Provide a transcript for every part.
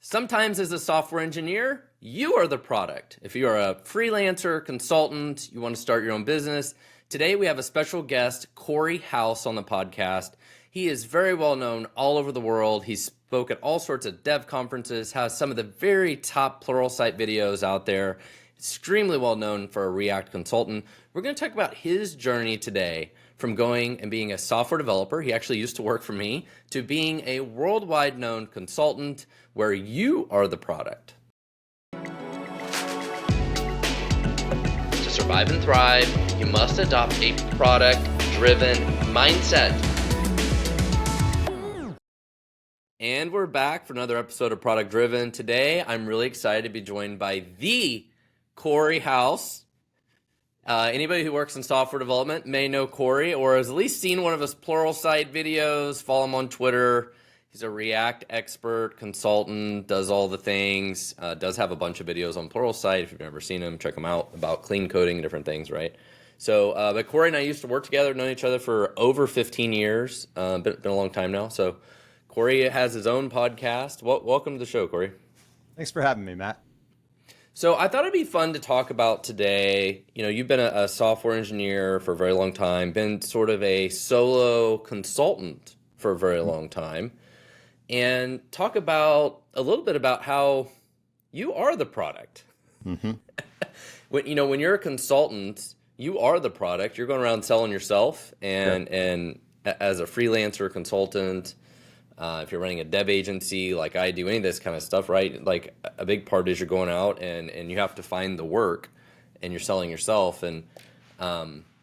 Sometimes as a software engineer, you are the product. If you are a freelancer, consultant, you want to start your own business, today we have a special guest, Cory House, on the podcast. He is very well known all over the world. He spoke at all sorts of dev conferences, has some of the very top Pluralsight videos out there, extremely well known for a React consultant. We're going to talk about his journey today from going and being a software developer, he actually used to work for me, to being a worldwide known consultant where you are the product. To survive and thrive, you must adopt a product-driven mindset. And we're back for another episode of Product Driven. Today, I'm really excited to be joined by the Cory House. Anybody who works in software development may know Cory or has at least seen one of his Pluralsight videos, follow him on Twitter. He's a React expert, consultant, does all the things, does have a bunch of videos on Pluralsight. If you've never seen him, check them out about clean coding and different things, right? So, but Cory and I used to work together, known each other for over 15 years, been a long time now. So Cory has his own podcast. Welcome to the show, Cory. Thanks for having me, Matt. So I thought it'd be fun to talk about today. You know, you've been a software engineer for a very long time, been sort of a solo consultant for a very long time, and talk about a little bit about how you are the product. Mm-hmm. when you're a consultant, you are the product. You're going around selling yourself, and as a freelancer consultant. If you're running a dev agency like I do, any of this kind of stuff, right? Like a big part is you're going out and you have to find the work and you're selling yourself. And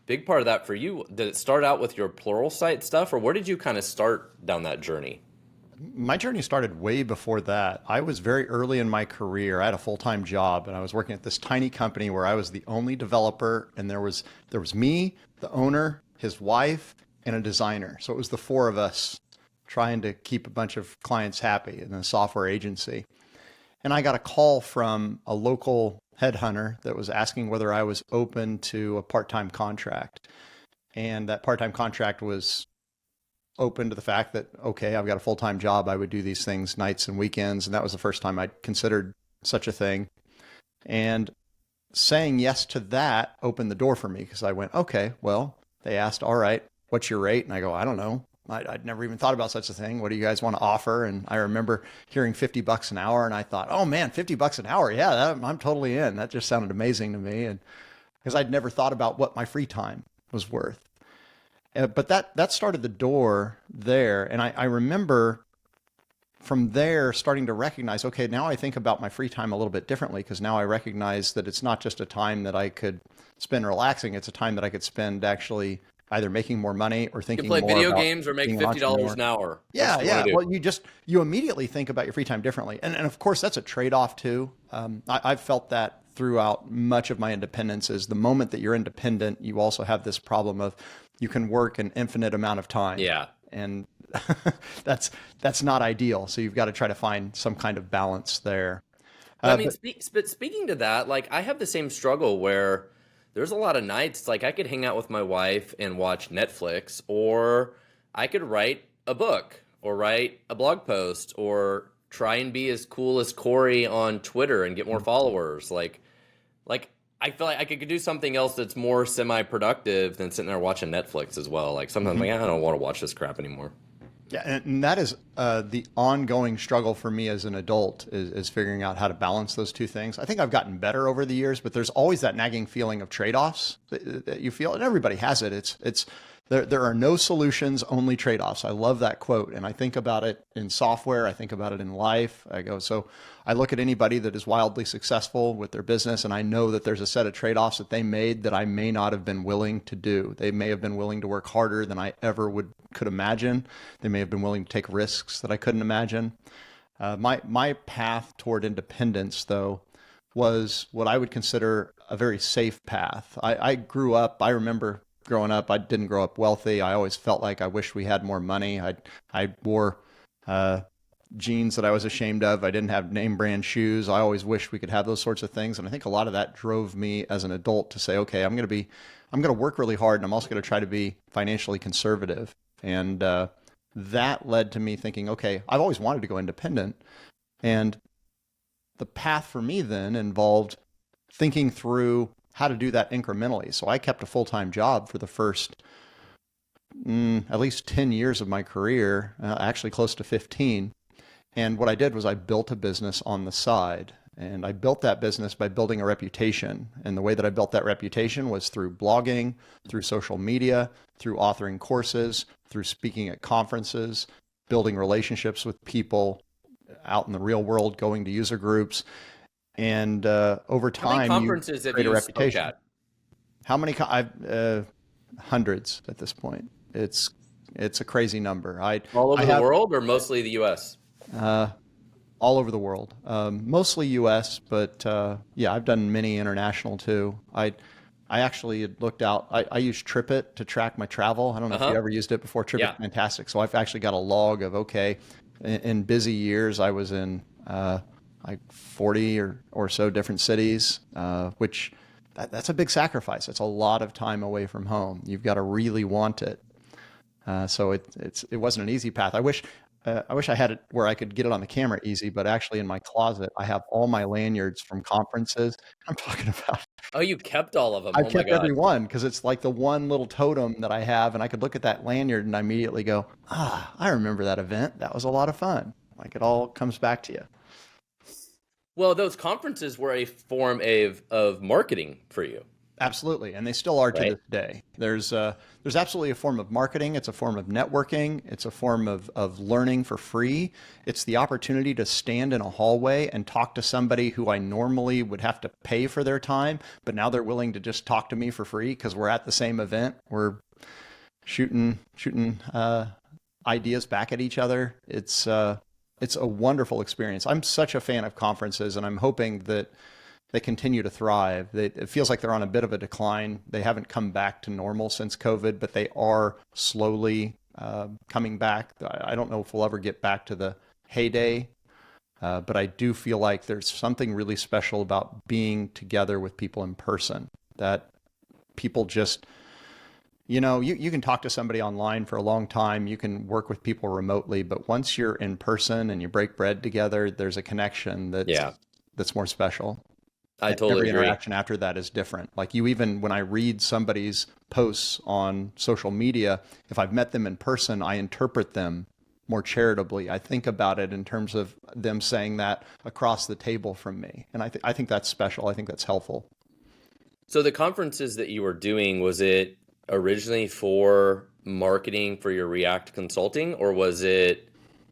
big part of that for you, did it start out with your Pluralsight stuff or where did you kind of start down that journey? My journey started way before that. I was very early in my career. I had a full-time job and I was working at this tiny company where I was the only developer and there was me, the owner, his wife, and a designer. So it was the four of us trying to keep a bunch of clients happy in a software agency. And I got a call from a local headhunter that was asking whether I was open to a part-time contract. And that part-time contract was open to the fact that, okay, I've got a full-time job. I would do these things nights and weekends. And that was the first time I'd considered such a thing. And saying yes to that opened the door for me because I went, okay, well, they asked, all right, what's your rate? And I go, I don't know. I'd never even thought about such a thing. What do you guys want to offer? And I remember hearing $50 an hour and I thought, oh man, $50 an hour. Yeah, I'm totally in. That just sounded amazing to me. And because I'd never thought about what my free time was worth. But that started the door there. And I remember from there starting to recognize, okay, now I think about my free time a little bit differently because now I recognize that it's not just a time that I could spend relaxing. It's a time that I could spend actually either making more money or thinking more about play video games or make $50 an hour. Yeah. Well, you immediately think about your free time differently. And of course, that's a trade-off too. I've felt that throughout much of my independence is the moment that you're independent, you also have this problem of you can work an infinite amount of time. Yeah. And that's not ideal. So you've got to try to find some kind of balance there. I mean, but speaking to that, like I have the same struggle where there's a lot of nights, like I could hang out with my wife and watch Netflix, or I could write a book or write a blog post or try and be as cool as Cory on Twitter and get more followers. Like I feel like I could do something else that's more semi-productive than sitting there watching Netflix as well. Like sometimes like, I don't want to watch this crap anymore. Yeah, and that is the ongoing struggle for me as an adult is figuring out how to balance those two things. I think I've gotten better over the years, but there's always that nagging feeling of trade-offs that you feel, and everybody has it. There are no solutions, only trade-offs. I love that quote, and I think about it in software. I think about it in life. So I look at anybody that is wildly successful with their business, and I know that there's a set of trade-offs that they made that I may not have been willing to do. They may have been willing to work harder than I ever could imagine. They may have been willing to take risks that I couldn't imagine. My path toward independence, though, was what I would consider a very safe path. I remember growing up, I didn't grow up wealthy. I always felt like I wish we had more money. I wore jeans that I was ashamed of. I didn't have name brand shoes. I always wished we could have those sorts of things. And I think a lot of that drove me as an adult to say, okay, I'm going to work really hard, and I'm also going to try to be financially conservative. And that led to me thinking, okay, I've always wanted to go independent. And the path for me then involved thinking through how to do that incrementally. So I kept a full-time job for the first at least 10 years of my career, actually close to 15. And what I did was I built a business on the side. And I built that business by building a reputation. And the way that I built that reputation was through blogging, through social media, through authoring courses, through speaking at conferences, building relationships with people out in the real world, going to user groups. And over How many time, conferences you have create a you spoke reputation. at? How many? I've hundreds at this point. It's a crazy number. All over I the have world or mostly the US? all over the world, mostly U.S., but yeah, I've done many international too. I actually had looked out. I use TripIt to track my travel. I don't know if you Uh-huh. ever used it before. Yeah. TripIt's fantastic. So I've actually got a log of, okay, in busy years, I was in like 40 or so different cities, which that's a big sacrifice. It's a lot of time away from home. You've got to really want it. So it wasn't an easy path. I wish I had it where I could get it on the camera easy, but actually in my closet, I have all my lanyards from conferences. I'm talking about, Oh, you kept all of them. I've Oh my kept every God. one because it's like the one little totem that I have, and I could look at that lanyard and I immediately go, I remember that event. That was a lot of fun. Like it all comes back to you. Well, those conferences were a form of marketing for you, Absolutely, and they still are to right? this day. There's absolutely a form of marketing. It's a form of networking. It's a form of learning for free. It's the opportunity to stand in a hallway and talk to somebody who I normally would have to pay for their time, but now they're willing to just talk to me for free because we're at the same event. We're shooting ideas back at each other. It's a wonderful experience. I'm such a fan of conferences, and I'm hoping that they continue to thrive. It feels like they're on a bit of a decline. They haven't come back to normal since COVID, but they are slowly coming back. I don't know if we'll ever get back to the heyday, but I do feel like there's something really special about being together with people in person. That people just, you can talk to somebody online for a long time. You can work with people remotely, but once you're in person and you break bread together, there's a connection Yeah, that's more special. I And totally every agree. interaction after that is different. Like even when I read somebody's posts on social media, if I've met them in person, I interpret them more charitably. I think about it in terms of them saying that across the table from me. And I think that's special. I think that's helpful. So the conferences that you were doing, was it originally for marketing for your React consulting, or was it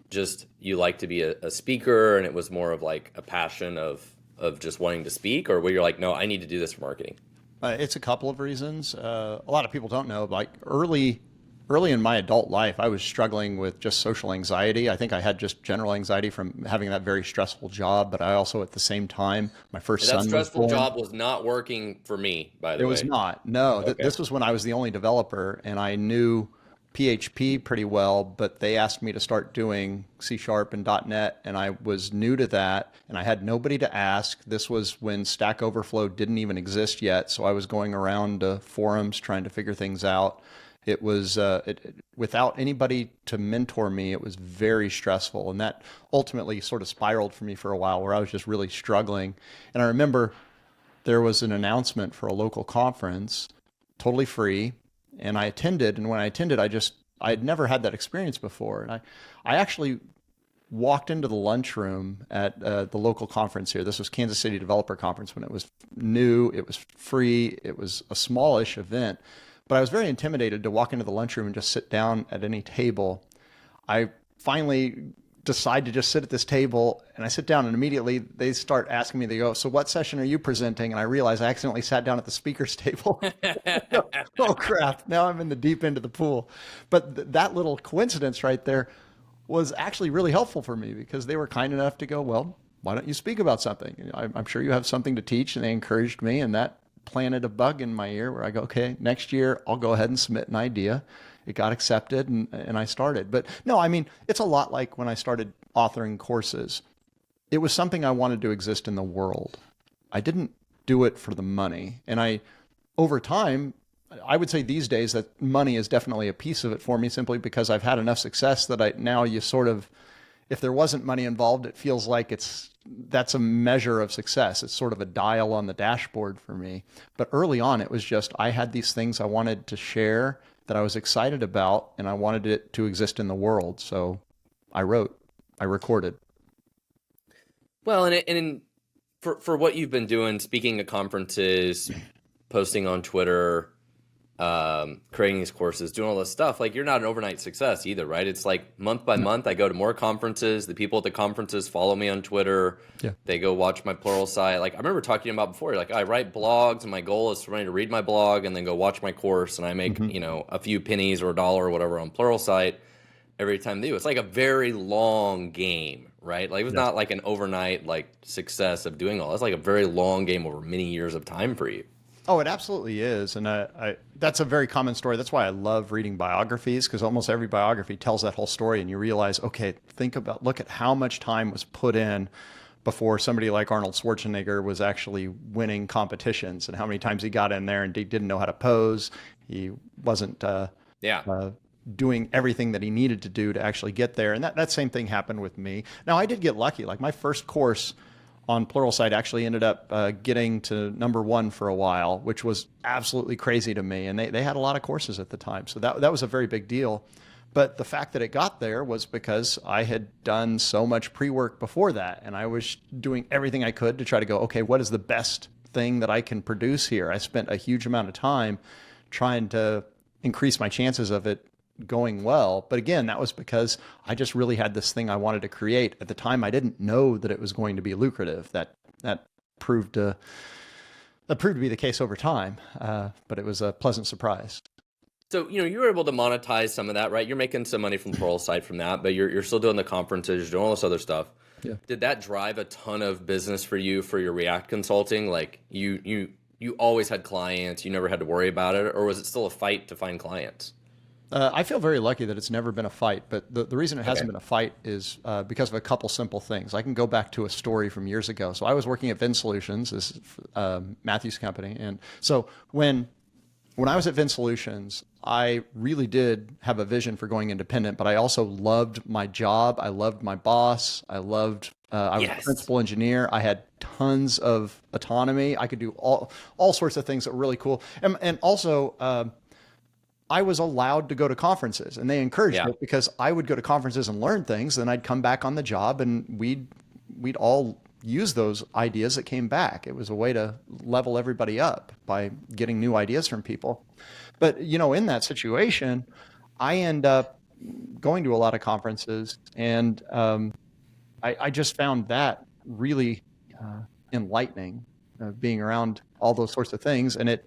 just you like to be a speaker and it was more of like a passion of just wanting to speak, or where you're like, no, I need to do this for marketing? It's a couple of reasons. A lot of people don't know, like early in my adult life, I was struggling with just social anxiety. I think I had just general anxiety from having that very stressful job, but I also at the same time, my first That son was stressful born. job was not working for me, by It the was way. not. No, Okay. this was when I was the only developer and I knew PHP pretty well, but they asked me to start doing C# and .NET, and I was new to that and I had nobody to ask. This was when Stack Overflow didn't even exist yet, so I was going around to forums trying to figure things out. It was without anybody to mentor me, it was very stressful, and that ultimately sort of spiraled for me for a while where I was just really struggling. And I remember there was an announcement for a local conference, totally free, and I attended. And when I attended, I had never had that experience before, and I actually walked into the lunchroom at the local conference here. This was Kansas City Developer Conference when it was new, it was free, it was a smallish event, but I was very intimidated to walk into the lunchroom and just sit down at any table. I finally decide to just sit at this table and I sit down and immediately they start asking me, they go, so what session are you presenting? And I realize I accidentally sat down at the speaker's table. Oh crap. Now I'm in the deep end of the pool. But that little coincidence right there was actually really helpful for me because they were kind enough to go, well, why don't you speak about something? I'm sure you have something to teach. And they encouraged me, and that planted a bug in my ear where I go, okay, next year I'll go ahead and submit an idea. It got accepted and I started. But no, I mean, it's a lot like when I started authoring courses. It was something I wanted to exist in the world. I didn't do it for the money. And over time, I would say these days that money is definitely a piece of it for me simply because I've had enough success that now you sort of, if there wasn't money involved, it feels like that's a measure of success. It's sort of a dial on the dashboard for me. But early on, it was just I had these things I wanted to share that I was excited about, and I wanted it to exist in the world. So I wrote, I recorded. Well, for what you've been doing, speaking at conferences, posting on Twitter, creating these courses, doing all this stuff, like you're not an overnight success either, right? It's like month by month, I go to more conferences. The people at the conferences follow me on Twitter. Yeah. They go watch my Pluralsight. Like I remember talking about before, like I write blogs and my goal is for me to read my blog and then go watch my course. And I make, a few pennies or a dollar or whatever on Pluralsight every time they do. It's like a very long game, right? Like it was not like an overnight like success of doing all. It's like a very long game over many years of time for you. Oh, it absolutely is. And that's a very common story. That's why I love reading biographies, because almost every biography tells that whole story. And you realize, okay, look at how much time was put in before somebody like Arnold Schwarzenegger was actually winning competitions, and how many times he got in there and he didn't know how to pose. He wasn't doing everything that he needed to do to actually get there. And that same thing happened with me. Now, I did get lucky. Like my first course on Pluralsight actually ended up getting to #1 for a while, which was absolutely crazy to me. And they had a lot of courses at the time. So that was a very big deal. But the fact that it got there was because I had done so much pre-work before that. And I was doing everything I could to try to go, okay, what is the best thing that I can produce here? I spent a huge amount of time trying to increase my chances of it going well. But again, that was because I just really had this thing I wanted to create. At the time, I didn't know that it was going to be lucrative. That proved to be the case over time. But it was a pleasant surprise. So, you were able to monetize some of that, right? You're making some money from the Pluralsight from that, but you're still doing the conferences, you're doing all this other stuff. Yeah. Did that drive a ton of business for you for your React consulting? Like you always had clients, you never had to worry about it, or was it still a fight to find clients? I feel very lucky that it's never been a fight, but the reason it hasn't been a fight is because of a couple simple things. I can go back to a story from years ago. So I was working at Vin Solutions, this is Matthew's company. And so when I was at Vin Solutions, I really did have a vision for going independent, but I also loved my job. I loved my boss. I was a principal engineer. I had tons of autonomy. I could do all sorts of things that were really cool. And also, I was allowed to go to conferences, and they encouraged it because I would go to conferences and learn things. Then I'd come back on the job, and we'd all use those ideas that came back. It was a way to level everybody up by getting new ideas from people. But in that situation, I end up going to a lot of conferences, and I just found that really enlightening, being around all those sorts of things, and it.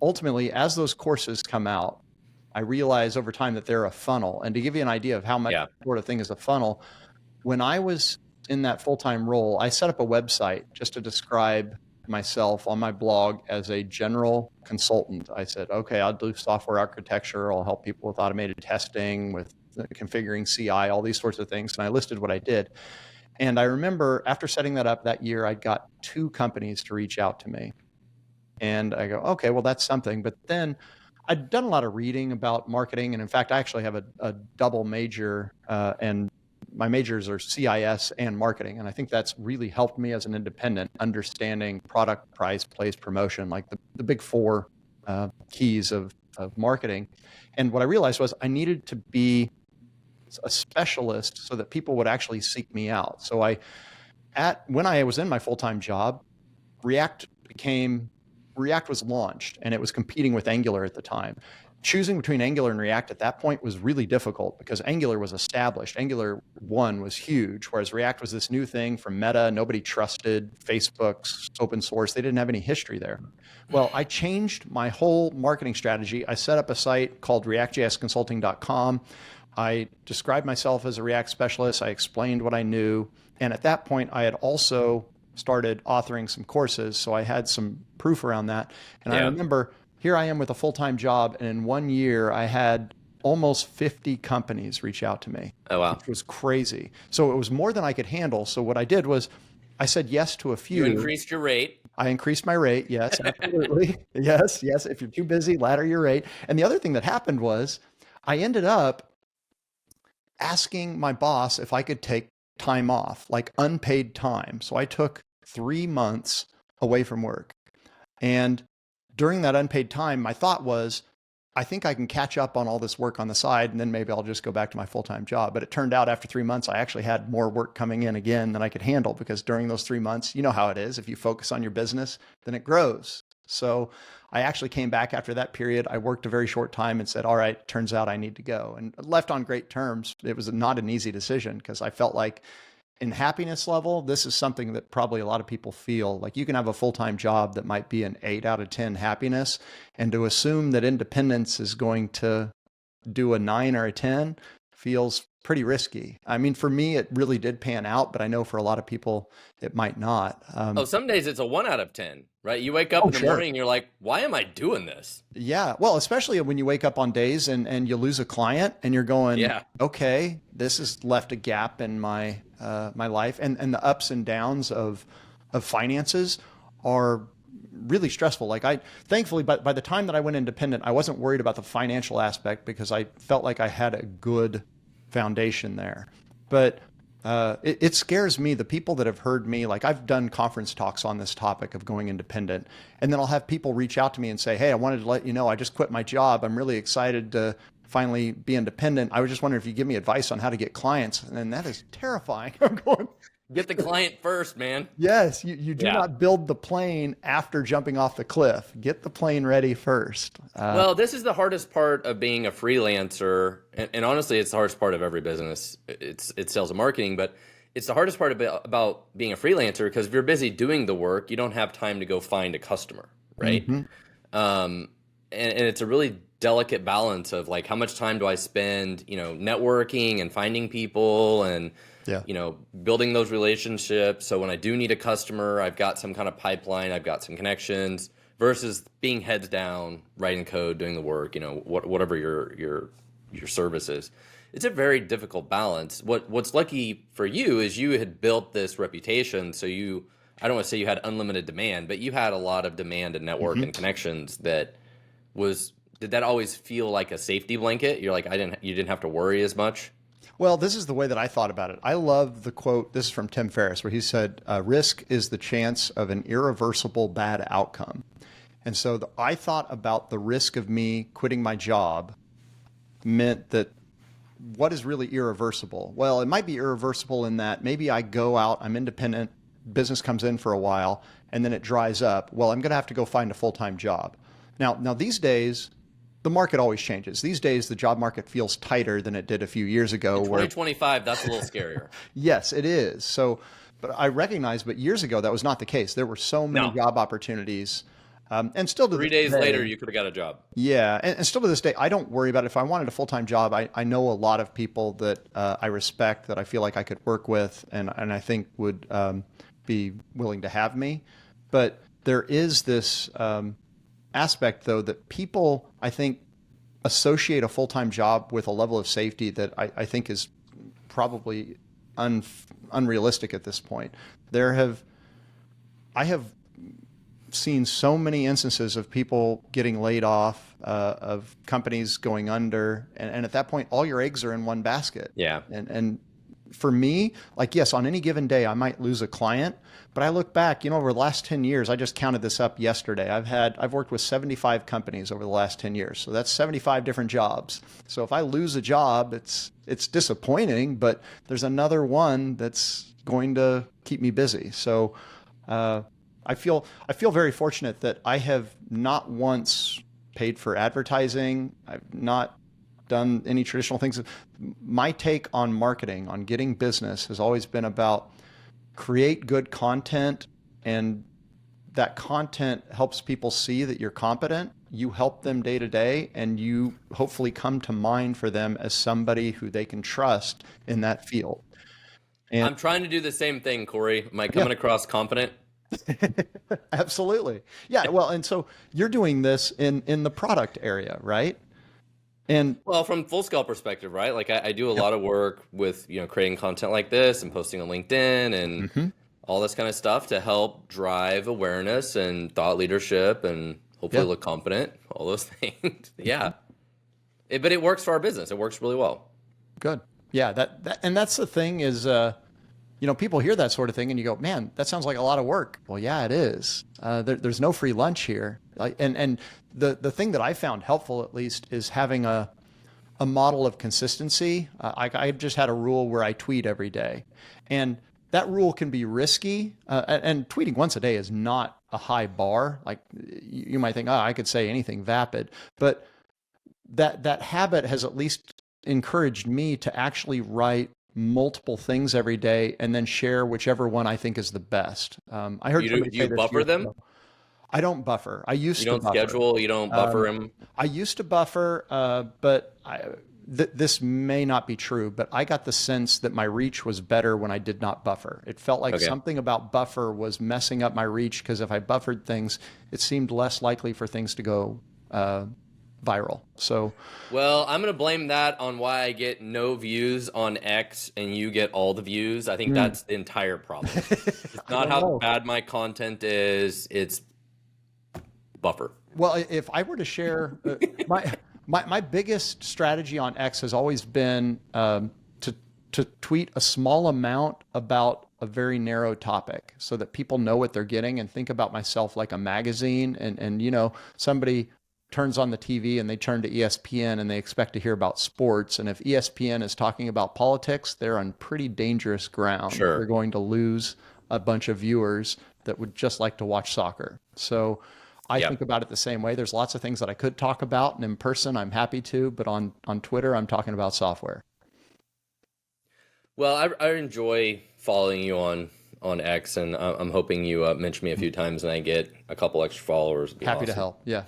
Ultimately, as those courses come out, I realize over time that they're a funnel. And to give you an idea of how much sort of thing is a funnel, when I was in that full-time role, I set up a website just to describe myself on my blog as a general consultant. I said, okay, I'll do software architecture. I'll help people with automated testing, with configuring CI, all these sorts of things. And I listed what I did. And I remember after setting that up that year, I got 2 companies to reach out to me. And I go, okay, well, that's something. But then I'd done a lot of reading about marketing. And in fact, I actually have a double major, and my majors are CIS and marketing. And I think that's really helped me as an independent, understanding product, price, place, promotion, like the big 4 keys of marketing. And what I realized was I needed to be a specialist so that people would actually seek me out. So when I was in my full-time job, React was launched, and it was competing with Angular at the time. Choosing between Angular and React at that point was really difficult because Angular was established. Angular 1 was huge, whereas React was this new thing from Meta. Nobody trusted Facebook's open source. They didn't have any history there. Well, I changed my whole marketing strategy. I set up a site called reactjsconsulting.com. I described myself as a React specialist. I explained what I knew. And at that point, I had also started authoring some courses, so I had some proof around that. And I remember here I am with a full-time job, and in 1 year I had almost 50 companies reach out to me. Oh, wow. Which was crazy. So it was more than I could handle. So what I did was I said yes to a few. You increased your rate. I increased my rate. Yes, absolutely. yes. If you're too busy, ladder your rate. And the other thing that happened was I ended up asking my boss if I could take time off, like unpaid time. So I took 3 months away from work. And during that unpaid time, my thought was, I think I can catch up on all this work on the side, and then maybe I'll just go back to my full-time job. But it turned out after 3 months, I actually had more work coming in again than I could handle, because during those 3 months, you know how it is. If you focus on your business, then it grows. So I actually came back after that period. I worked a very short time and said, all right, turns out I need to go, and left on great terms. It was not an easy decision, because I felt like, in happiness level, this is something that probably a lot of people feel. Like, you can have a full-time job that might be an 8 out of 10 happiness, and to assume that independence is going to do a 9 or a 10 feels pretty risky. I mean, for me, it really did pan out, but I know for a lot of people, it might not. Oh, some days it's a 1 out of 10, right? You wake up in the Sure. morning and you're like, why am I doing this? Yeah. Well, especially when you wake up on days and you lose a client and you're going, Yeah. okay, this has left a gap in my my life. And the ups and downs of finances are really stressful. Like, thankfully, by the time that I went independent, I wasn't worried about the financial aspect, because I felt like I had a good foundation there. But it scares me, the people that have heard me, like, I've done conference talks on this topic of going independent, and then I'll have people reach out to me and say, hey, I wanted to let you know, I just quit my job. I'm really excited to finally be independent. I was just wondering if you give me advice on how to get clients. And that is terrifying. I'm going, Get the client first, man. yes, you do Yeah. not build the plane after jumping off the cliff. Get the plane ready first. Well, this is the hardest part of being a freelancer, and honestly, it's the hardest part of every business. It's sales and marketing, but it's the hardest part about being a freelancer, because if you're busy doing the work, you don't have time to go find a customer, right? And it's a really delicate balance of, like, how much time do I spend, networking and finding people and Yeah. building those relationships. So when I do need a customer, I've got some kind of pipeline, I've got some connections, versus being heads down, writing code, doing the work, whatever your service is. It's a very difficult balance. What's lucky for you is you had built this reputation. So I don't want to say you had unlimited demand, but you had a lot of demand and network and connections did that always feel like a safety blanket? You're like, you didn't have to worry as much? Well, this is the way that I thought about it. I love the quote. This is from Tim Ferriss, where he said, risk is the chance of an irreversible bad outcome. And so I thought about the risk of me quitting my job meant that, what is really irreversible? Well, it might be irreversible in that maybe I go out, I'm independent, business comes in for a while, and then it dries up. Well, I'm going to have to go find a full-time job. Now these days, the market always changes. These days, the job market feels tighter than it did a few years ago. In 2025, that's a little scarier. Yes, it is. So, but I recognize, but years ago, that was not the case. There were so many job opportunities. And still to 3 this days day, later, you could have got a job. yeah, and still to this day, I don't worry about it. If I wanted a full-time job, I know a lot of people that I respect, that I feel like I could work with, and I think would be willing to have me. But there is this aspect, though, that people, I think, associate a full-time job with a level of safety that I think is probably unrealistic at this point. I have seen so many instances of people getting laid off, of companies going under, and at that point, all your eggs are in one basket. Yeah. And for me, like, yes, on any given day, I might lose a client, but I look back, over the last 10 years, I just counted this up yesterday. I've worked with 75 companies over the last 10 years. So that's 75 different jobs. So if I lose a job, it's disappointing, but there's another one that's going to keep me busy. So, I feel very fortunate that I have not once paid for advertising. I've not done any traditional things. My take on marketing, on getting business, has always been about create good content, and that content helps people see that you're competent. You help them day to day, and you hopefully come to mind for them as somebody who they can trust in that field. And I'm trying to do the same thing, Cory. Am I coming across competent? absolutely. Yeah. Well, and so you're doing this in the product area, right? And Well, from full scale perspective, right? Like I do a lot of work with, creating content like this and posting on LinkedIn and all this kind of stuff to help drive awareness and thought leadership and hopefully look competent, all those things. Yeah. But it works for our business. It works really well. good. Yeah, and that's the thing is, people hear that sort of thing and you go, man, that sounds like a lot of work. Well, yeah, it is. There's no free lunch here. And the thing that I found helpful, at least, is having a model of consistency. I just had a rule where I tweet every day. And that rule can be risky. And tweeting once a day is not a high bar. Like you might think, oh, I could say anything vapid. But that habit has at least encouraged me to actually write multiple things every day and then share whichever one I think is the best. I heard somebody say You this buffer years them? ago. I don't buffer. I You used to don't buffer. schedule, you don't buffer them? I used to buffer, but this may not be true, but I got the sense that my reach was better when I did not buffer. It felt like Okay. something about buffer was messing up my reach because if I buffered things, it seemed less likely for things to go viral. So, Well, I'm going to blame that on why I get no views on X and you get all the views. I think that's the entire problem. It's I not don't how know. bad my content is, it's buffer. Well, if I were to share my biggest strategy on X has always been to tweet a small amount about a very narrow topic so that people know what they're getting and think about myself like a magazine and somebody turns on the TV and they turn to ESPN and they expect to hear about sports, and if ESPN is talking about politics, they're on pretty dangerous ground. They're Sure. going to lose a bunch of viewers that would just like to watch soccer. So I Yeah. think about it the same way. There's lots of things that I could talk about, and in person, I'm happy to, but on Twitter, I'm talking about software. Well, I enjoy following you on X, and I'm hoping you mention me a few times and I get a couple extra followers. It'd be Happy to awesome. help. Yeah.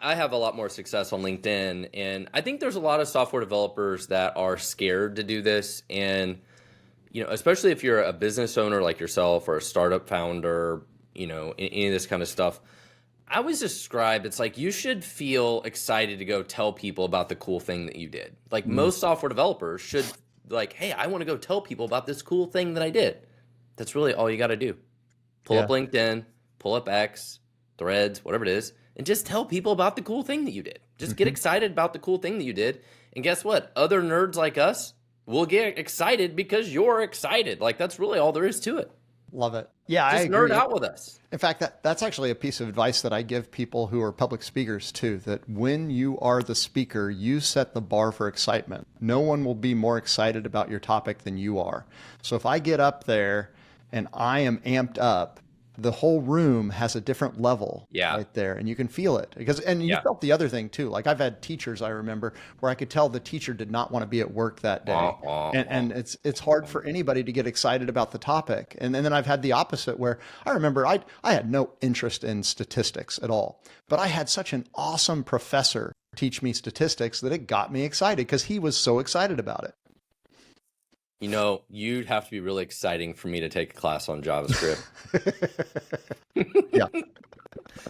I have a lot more success on LinkedIn, and I think there's a lot of software developers that are scared to do this. And, especially if you're a business owner like yourself or a startup founder, any of this kind of stuff, I always describe it's like you should feel excited to go tell people about the cool thing that you did. Like most software developers should like, hey, I want to go tell people about this cool thing that I did. That's really all you got to do. Pull up Yeah. LinkedIn, pull up X, Threads, whatever it is, and just tell people about the cool thing that you did. Just get excited about the cool thing that you did. And guess what? Other nerds like us will get excited because you're excited. Like that's really all there is to it. Love it. Yeah, I Just nerd agree. out with us. In fact, that's actually a piece of advice that I give people who are public speakers too, that when you are the speaker, you set the bar for excitement. No one will be more excited about your topic than you are. So if I get up there and I am amped up, the whole room has a different level Yeah. right there, and you can feel it. And you Yeah. felt the other thing too. Like I've had teachers, I remember, where I could tell the teacher did not want to be at work that day. And it's hard for anybody to get excited about the topic. And then I've had the opposite where I remember I had no interest in statistics at all, but I had such an awesome professor teach me statistics that it got me excited because he was so excited about it. You'd have to be really exciting for me to take a class on JavaScript. Yeah.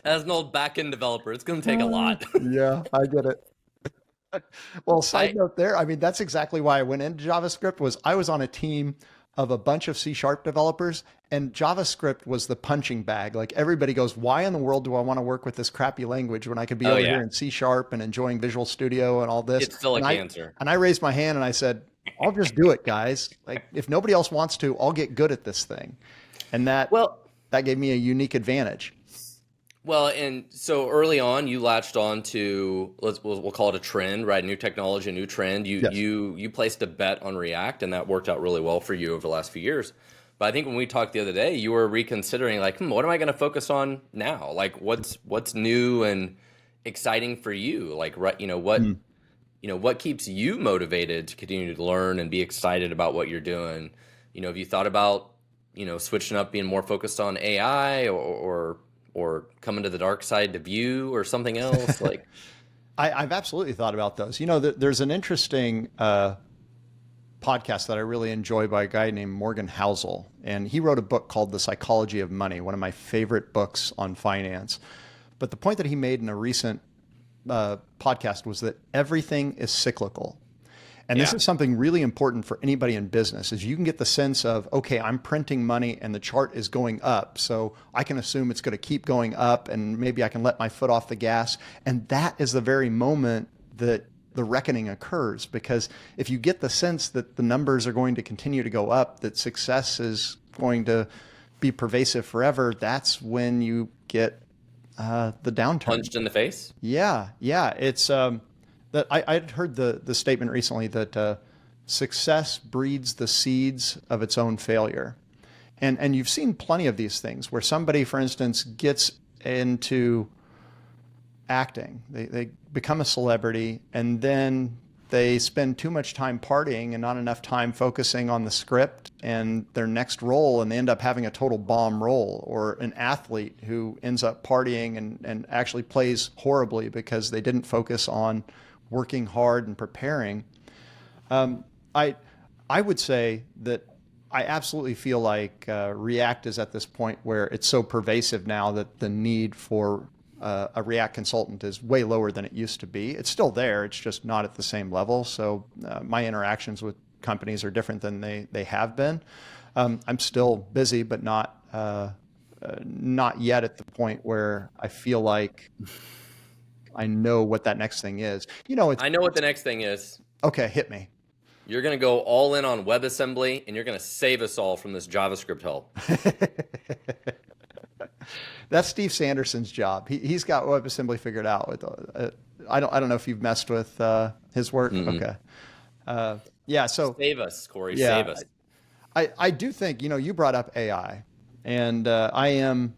As an old back-end developer, it's going to take a lot. Yeah, I get it. Well, side I, note there, I mean, that's exactly why I went into JavaScript was I was on a team of a bunch of C# developers, and JavaScript was the punching bag. Like everybody goes, why in the world do I want to work with this crappy language when I could be over here in C# and enjoying Visual Studio and all this? it's still a and cancer. I raised my hand and I said, I'll just do it, guys. Like if nobody else wants to, I'll get good at this thing. And that Well, gave me a unique advantage. and so early on, you latched on to we'll call it a trend, right? New technology, a new trend. Yes. You placed a bet on React, and that worked out really well for you over the last few years. But I think when we talked the other day, you were reconsidering, like, what am I going to focus on now? Like, what's new and exciting for you? Like, right, what keeps you motivated to continue to learn and be excited about what you're doing? Have you thought about switching up, being more focused on AI or coming to the dark side to Vue or something else? Like, I've absolutely thought about those. There's an interesting podcast that I really enjoy by a guy named Morgan Housel. And he wrote a book called The Psychology of Money, one of my favorite books on finance. But the point that he made in a recent podcast was that everything is cyclical. And this Yeah. is something really important for anybody in business is you can get the sense of, okay, I'm printing money and the chart is going up. So I can assume it's going to keep going up and maybe I can let my foot off the gas. And that is the very moment that the reckoning occurs, because if you get the sense that the numbers are going to continue to go up, that success is going to be pervasive forever, that's when you get the downturn. Punched in the face? Yeah, yeah. It's that I'd heard the statement recently that success breeds the seeds of its own failure. And you've seen plenty of these things where somebody, for instance, gets into acting. They become a celebrity, and then they spend too much time partying and not enough time focusing on the script and their next role, and they end up having a total bomb role. Or an athlete who ends up partying and actually plays horribly because they didn't focus on working hard and preparing. I would say that I absolutely feel like React is at this point where it's so pervasive now that the need for a React consultant is way lower than it used to be. It's still there. It's just not at the same level. So my interactions with companies are different than they have been. I'm still busy, but not yet at the point where I feel like I know what that next thing is. I know what the next thing is. Okay, hit me. You're going to go all in on WebAssembly, and you're going to save us all from this JavaScript hell. That's Steve Sanderson's job. He's got WebAssembly figured out. I don't know if you've messed with his work. Okay. Yeah. So save us, Cory. Yeah, save us. I do think, you brought up AI, and I am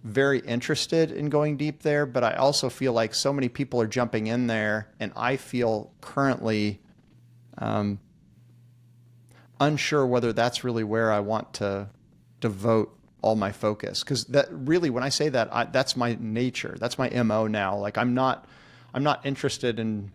very interested in going deep there, but I also feel like so many people are jumping in there, and I feel currently unsure whether that's really where I want to devote all my focus. Because that really, when I say that, that's my nature. That's my MO now. Like I'm not interested in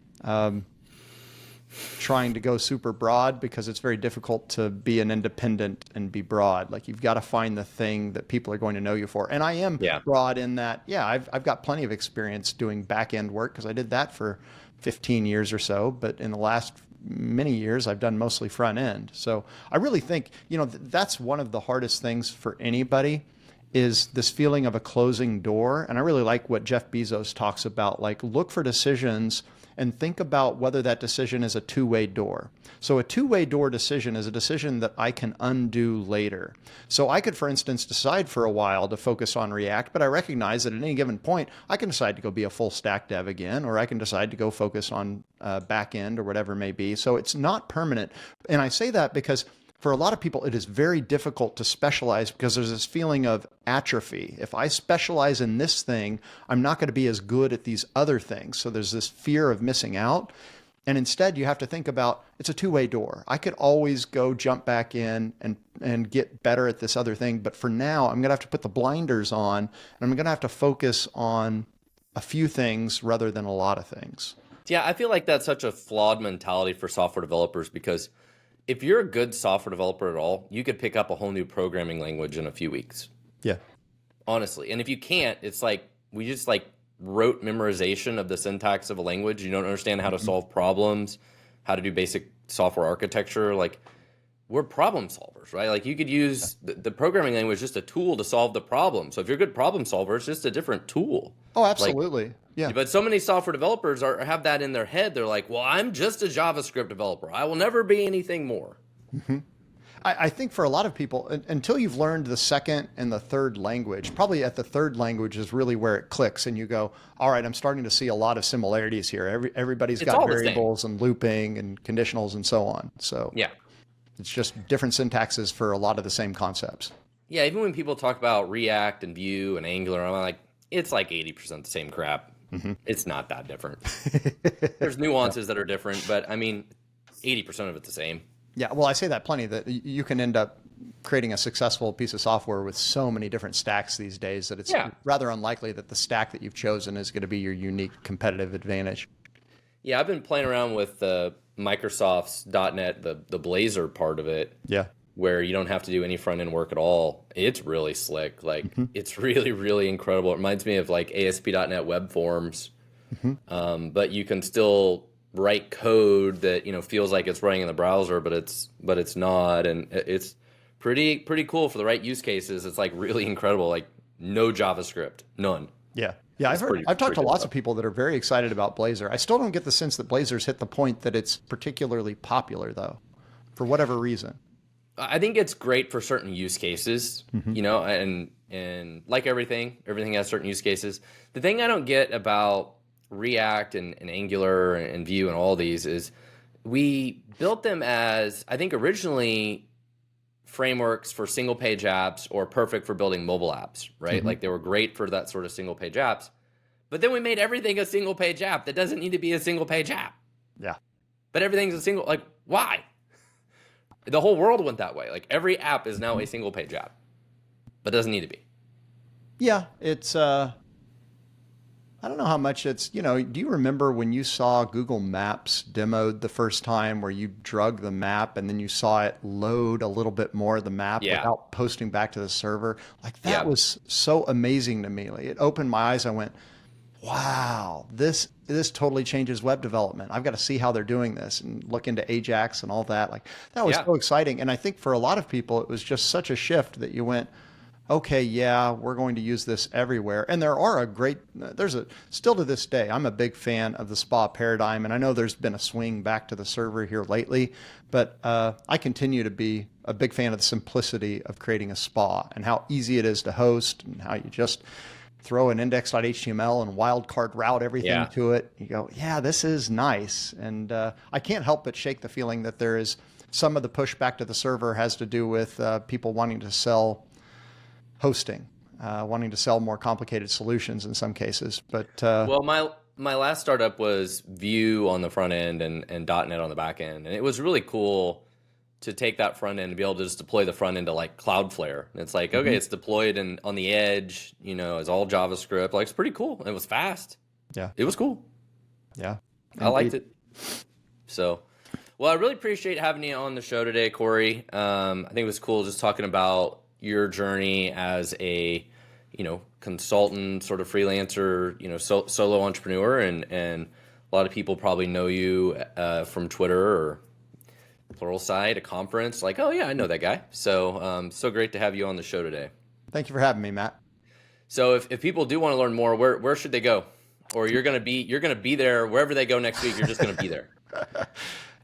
trying to go super broad, because it's very difficult to be an independent and be broad. Like you've got to find the thing that people are going to know you for. And I am broad in that, I've got plenty of experience doing back end work, because I did that for 15 years or so. But in the last many years, I've done mostly front end. So I really think, that's one of the hardest things for anybody, is this feeling of a closing door. And I really like what Jeff Bezos talks about, like look for decisions and think about whether that decision is a two-way door. So a two-way door decision is a decision that I can undo later. So I could, for instance, decide for a while to focus on React, but I recognize that at any given point, I can decide to go be a full stack dev again, or I can decide to go focus on back end or whatever it may be. So it's not permanent. And I say that because for a lot of people, it is very difficult to specialize, because there's this feeling of atrophy. If I specialize in this thing, I'm not going to be as good at these other things. So there's this fear of missing out. And instead, you have to think about, it's a two-way door. I could always go jump back in and get better at this other thing. But for now, I'm going to have to put the blinders on, and I'm going to have to focus on a few things rather than a lot of things. Yeah, I feel like that's such a flawed mentality for software developers, because if you're a good software developer at all, you could pick up a whole new programming language in a few weeks. Yeah. Honestly. And if you can't, it's like we just wrote memorization of the syntax of a language. You don't understand how to solve problems, how to do basic software architecture. Like, we're problem solvers, right? Like you could use the programming language just a tool to solve the problem. So if you're a good problem solver, it's just a different tool. Oh, absolutely. Yeah. But so many software developers have that in their head. They're like, well, I'm just a JavaScript developer. I will never be anything more. Mm-hmm. I think for a lot of people, until you've learned the second and the third language, probably at the third language is really where it clicks, and you go, all right, I'm starting to see a lot of similarities here. Everybody's got variables and looping and conditionals and so on. So yeah, it's just different syntaxes for a lot of the same concepts. Yeah, even when people talk about React and Vue and Angular, I'm like, it's like 80% the same crap. Mm-hmm. It's not that different. There's nuances that are different, but I mean, 80% of it's the same. Yeah, well, I say that plenty, that you can end up creating a successful piece of software with so many different stacks these days that it's rather unlikely that the stack that you've chosen is going to be your unique competitive advantage. Yeah, I've been playing around with Microsoft's .NET, the Blazor part of it. Yeah. Where you don't have to do any front-end work at all. It's really slick. Like, it's really, really incredible. It reminds me of like ASP.NET Web Forms. But you can still write code that, feels like it's running in the browser, but it's not. And it's pretty cool for the right use cases. It's like really incredible. Like no JavaScript, none. Yeah. Yeah, It's I've talked to good lots stuff. of people that are very excited about Blazor. I still don't get the sense that Blazor's hit the point that it's particularly popular, though, for whatever reason. I think it's great for certain use cases, Hmm. and like everything has certain use cases. The thing I don't get about React and Angular and Vue and all these is we built them as, I think, originally frameworks for single page apps or perfect for building mobile apps, right? Hmm. Like they were great for that sort of single page apps. But then we made everything a single page app that doesn't need to be a single page app. Yeah. But everything's a single, like, why? The whole world went that way. Like every app is now a single page app, but doesn't need to be. Yeah, it's I don't know how much it's, do you remember when you saw Google Maps demoed the first time where you drug the map and then you saw it load a little bit more of the map Yeah. without posting back to the server? Like that Yeah. was so amazing to me. Like, it opened my eyes. I went, wow, this totally changes web development. I've got to see how they're doing this and look into Ajax and all that. Like that was Yeah. so exciting. And I think for a lot of people, it was just such a shift that you went, okay, yeah, we're going to use this everywhere. And still to this day, I'm a big fan of the SPA paradigm. And I know there's been a swing back to the server here lately, but I continue to be a big fan of the simplicity of creating a SPA and how easy it is to host and how you just throw an index.html and wildcard route everything Yeah. to it. You go, yeah, this is nice. And I can't help but shake the feeling that there is some of the pushback to the server has to do with people wanting to sell hosting, wanting to sell more complicated solutions in some cases. But Well, my last startup was Vue on the front end and .NET on the back end, and it was really cool to take that front end and be able to just deploy the front end to like Cloudflare. And it's like, okay, it's deployed and on the edge, it's all JavaScript. Like it's pretty cool. It was fast. yeah, It was cool. yeah, I liked indeed. it. So, well, I really appreciate having you on the show today, Cory. I think it was cool just talking about your journey as a, consultant, sort of freelancer, solo entrepreneur, and a lot of people probably know you from Twitter or Pluralsight, a conference. Like, oh yeah, I know that guy. So, so great to have you on the show today. Thank you for having me, Matt. So, if people do want to learn more, where should they go? Or you're gonna be there wherever they go next week. You're just gonna be there.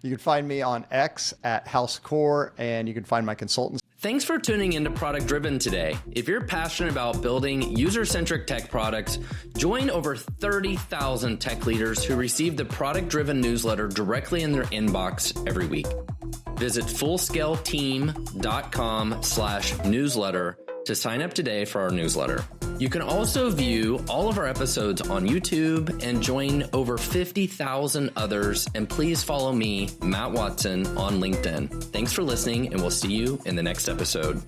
You can find me on X at HouseCore, and you can find my consultants. Thanks for tuning into Product Driven today. If you're passionate about building user-centric tech products, join over 30,000 tech leaders who receive the Product Driven newsletter directly in their inbox every week. Visit fullscaleteam.com/newsletter to sign up today for our newsletter. You can also view all of our episodes on YouTube and join over 50,000 others. And please follow me, Matt Watson, on LinkedIn. Thanks for listening, and we'll see you in the next episode.